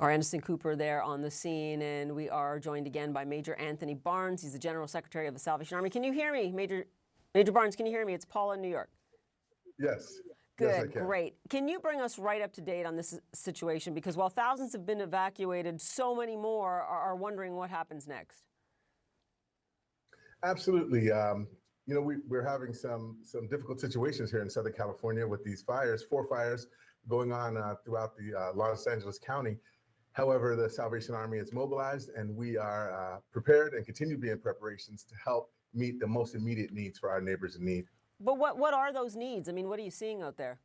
Our Anderson Cooper there on the scene, and we are joined again by Major Anthony Barnes. He's the General Secretary of the Salvation Army. Can you hear me, Major Barnes? Can you hear me? It's Paula in New York. Yes. Good, yes, I can. Great. Can you bring us right up to date on this situation? Because while thousands have been evacuated, so many more are wondering what happens next. Absolutely. We're having some difficult situations here in Southern California with these fires, 4 fires going on throughout the Los Angeles County. However, the Salvation Army is mobilized, and we are prepared and continue to be in preparations to help meet the most immediate needs for our neighbors in need. But what are those needs? I mean, what are you seeing out there?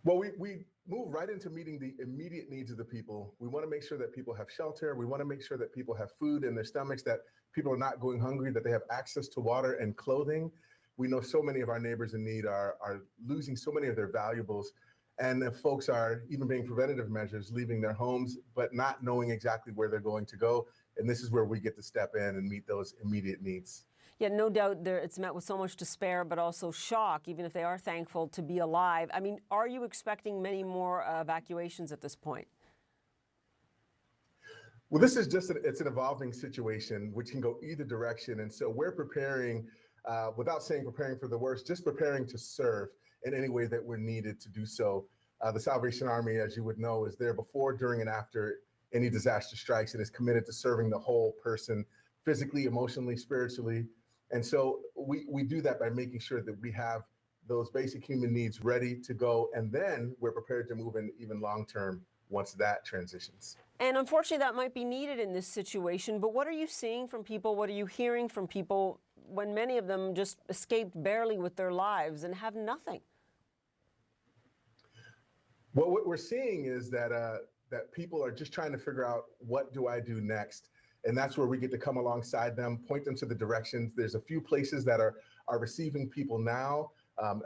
Well, we move right into meeting the immediate needs of the people. We want to make sure that people have shelter. We want to make sure that people have food in their stomachs, that people are not going hungry, that they have access to water and clothing. We know so many of our neighbors in need are losing so many of their valuables. And if folks are even being preventative measures, leaving their homes, but not knowing exactly where they're going to go. And this is where we get to step in and meet those immediate needs. Yeah, no doubt it's met with so much despair, but also shock, even if they are thankful to be alive. I mean, are you expecting many more evacuations at this point? Well, this is it's an evolving situation, which can go either direction. And so we're preparing, without saying preparing for the worst, just preparing to serve in any way that we're needed to do so. The Salvation Army, as you would know, is there before, during, and after any disaster strikes, and is committed to serving the whole person physically, emotionally, spiritually. And so we do that by making sure that we have those basic human needs ready to go. And then we're prepared to move in even long term once that transitions. And unfortunately, that might be needed in this situation. But what are you seeing from people? What are you hearing from people when many of them just escaped barely with their lives and have nothing? Well, what we're seeing is that people are just trying to figure out, what do I do next? And that's where we get to come alongside them, point them to the directions. There's a few places that are receiving people now.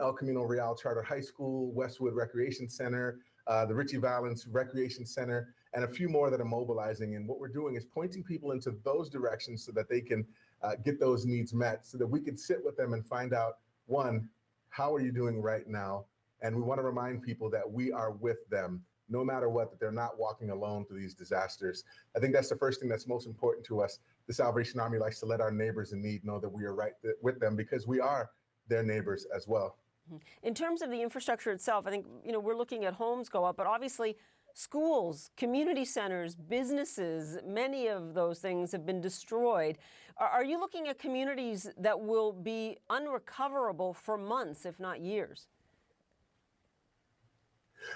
El Camino Real Charter High School, Westwood Recreation Center, the Richie Valens Recreation Center, and a few more that are mobilizing. And what we're doing is pointing people into those directions so that they can get those needs met, so that we can sit with them and find out, one, how are you doing right now? And we want to remind people that we are with them, no matter what, that they're not walking alone through these disasters. I think that's the first thing that's most important to us. The Salvation Army likes to let our neighbors in need know that we are right with them, because we are their neighbors as well. In terms of the infrastructure itself, I think, we're looking at homes go up, but obviously schools, community centers, businesses, many of those things have been destroyed. Are you looking at communities that will be unrecoverable for months, if not years?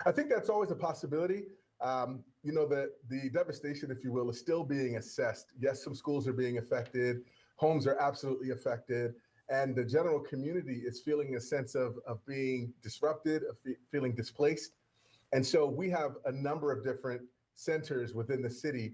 I think that's always a possibility. The devastation, if you will, is still being assessed. Yes, some schools are being affected. Homes are absolutely affected. And the general community is feeling a sense of being disrupted, of feeling displaced. And so we have a number of different centers within the city,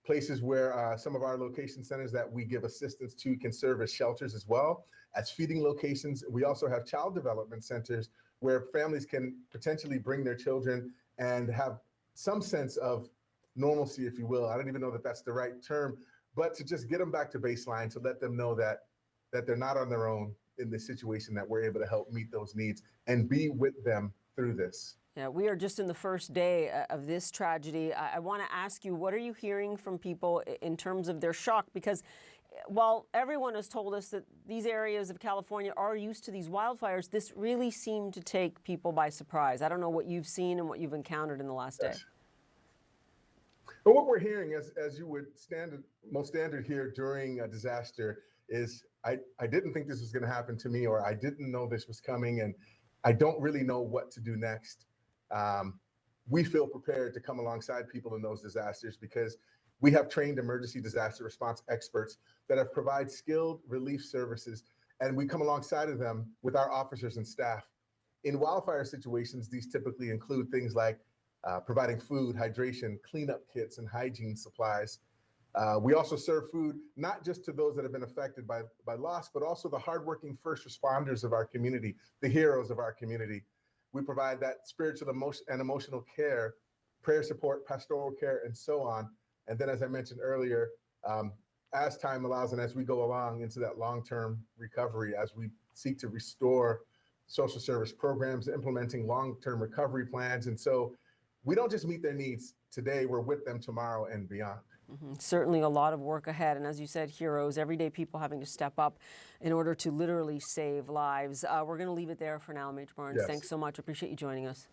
places where some of our location centers that we give assistance to can serve as shelters as well as feeding locations. We also have child development centers where families can potentially bring their children and have some sense of normalcy, if you will. I don't even know that that's the right term, but to just get them back to baseline, to let them know that they're not on their own in this situation, that we're able to help meet those needs and be with them through this. Yeah, we are just in the first day of this tragedy. I want to ask you, what are you hearing from people in terms of their shock? Because while everyone has told us that these areas of California are used to these wildfires, this really seemed to take people by surprise. I don't know what you've seen and what you've encountered in the last day. But what we're hearing, as you would most standard here during a disaster, is I didn't think this was going to happen to me, or I didn't know this was coming, and I don't really know what to do next. We feel prepared to come alongside people in those disasters because we have trained emergency disaster response experts that have provided skilled relief services, and we come alongside of them with our officers and staff. In wildfire situations, these typically include things like providing food, hydration, cleanup kits, and hygiene supplies. We also serve food not just to those that have been affected by loss, but also the hardworking first responders of our community, the heroes of our community. We provide that spiritual and emotional care, prayer support, pastoral care, and so on. And then, as I mentioned earlier, as time allows and as we go along into that long-term recovery, as we seek to restore social service programs, implementing long-term recovery plans. And so we don't just meet their needs today, we're with them tomorrow and beyond. Certainly a lot of work ahead. And as you said, heroes, everyday people having to step up in order to literally save lives. We're going to leave it there for now, Major Barnes. Yes. Thanks so much. Appreciate you joining us.